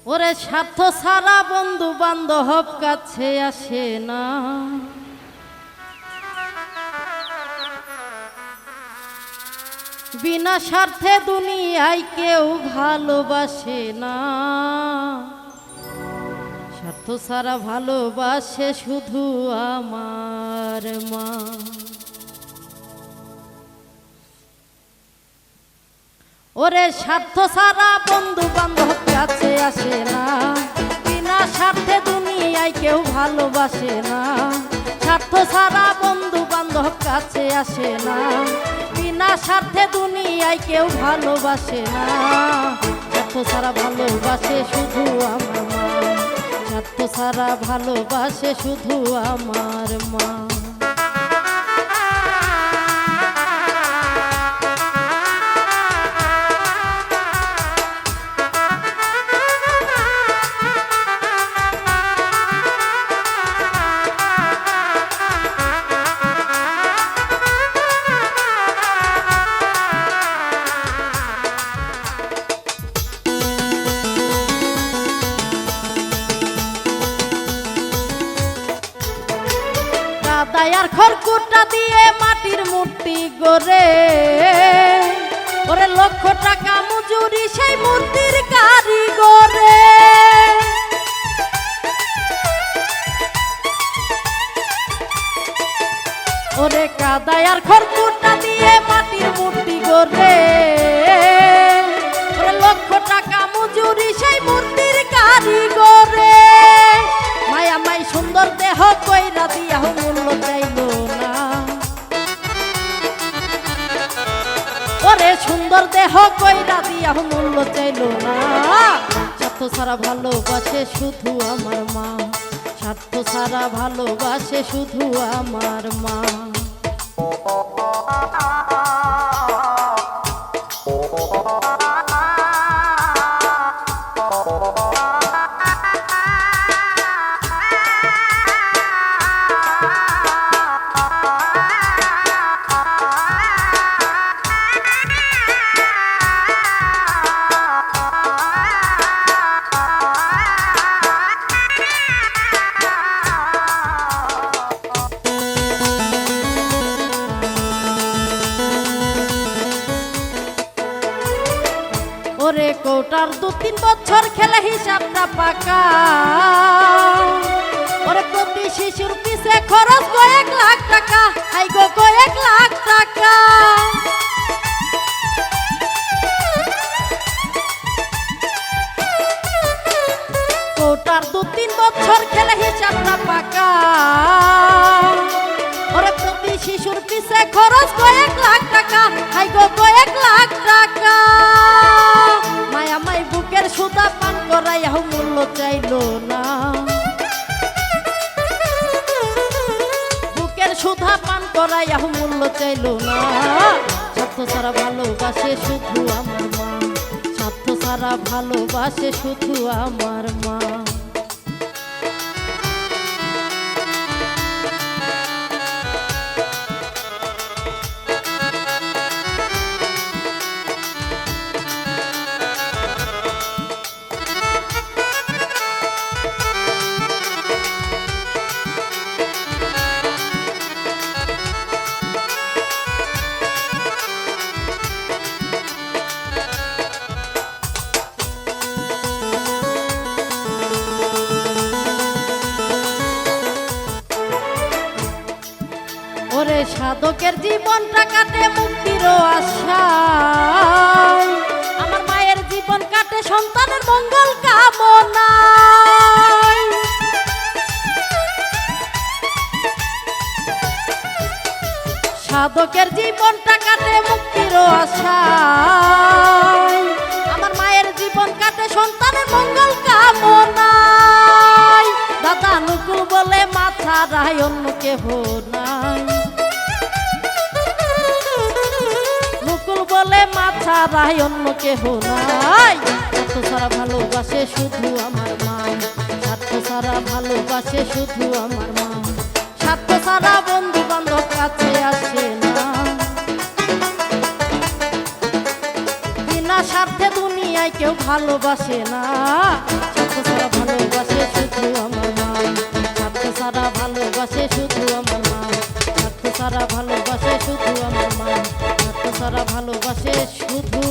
ওরে স্বার্থ ছাড়া বন্ধু বান্ধব কাছে আসে না, বিনা স্বার্থে দুনিয়ায় কেউ ভালোবাসে না। স্বার্থ ছাড়া ভালোবাসে শুধু আমার মা। ওরে স্বার্থ ছাড়া বন্ধু বান্ধব কাছে আসে না, বিনা স্বার্থে দুনিয়ায় কেউ ভালোবাসে না। স্বার্থ ছাড়া বন্ধু বান্ধব কাছে আসে না, বিনা স্বার্থে দুনিয়ায় কেউ ভালোবাসে না। স্বার্থ ছাড়া ভালোবাসে শুধু আমার মা, স্বার্থ ছাড়া ভালোবাসে শুধু আমার মা। দায়ার খড়কুটা দিয়ে মাটির মূর্তি গড়ে, ওরে লক্ষ টাকা মজুরি সেই মূর্তির কারিগরে। ওরে কাদায়ার খড়কুটা দিয়ে মাটির মূর্তি গড়ে, ওরে লক্ষ টাকা মজুরি সেই মূর্তির কারিগরে। মায়া মাই সুন্দর দেহ কইরা দিয়া মূল্য চাইল না, ওরে সুন্দর দেহ কইরা দিয়া মূল্য চাইল না। স্বার্থ ছাড়া ভালোবাসে শুধু আমার মা, স্বার্থ ছাড়া ভালোবাসে শুধু আমার মা। ওরে কোটার 2-3 বছর খেলে হিসাবটা পাকা, ওরে প্রতি শিশুর পিছে খরচ 1 লাখ টাকা, হাই গো 1 লাখ টাকা। কোটার 2-3 বছর খেলে হিসাবটা পাকা, ওরে প্রতি শিশুর পিছে খরচ 1 লাখ টাকা, হাই গো 1 লাখ টাকা। মায়া মাই বুকের সুতা পান করাইয়া মূল্য চাইল না, বুকের সুতা পান করাইয়া মূল্য চাইল না। স্বার্থ ছাড়া ভালোবাসে শুধু আমার মা, স্বার্থ ছাড়া ভালোবাসে শুধু আমার মা। ওরে সাধকের জীবনটা কাটে মুক্তির আশায়, আমার মায়ের জীবন কাটে সন্তানের মঙ্গল কামনায়। সাধকের জীবনটা কাটে মুক্তির আশায়, আমার মায়ের জীবন কাটে সন্তানের মঙ্গল কামনায়। দাদা নুকুল বলে মাথা রায় অন্য কেহ নাই, মুকুল বলে মাথা রায় অন্য কেহ নাই। স্বার্থ ছাড়া ভালোবাসে শুধু আমার মা, স্বার্থ ছাড়া ভালোবাসে শুধু আমার মা। স্বার্থ ছাড়া বন্ধু বান্ধব কাছে আসে না, বিনা স্বার্থে দুনিয়ায় কেউ ভালোবাসে না। সারা ভালোবাসে শুধু আমার মা, স্বার্থ সারা ভালোবাসে শুধু আমার মা, স্বার্থ সারা ভালোবাসে শুধু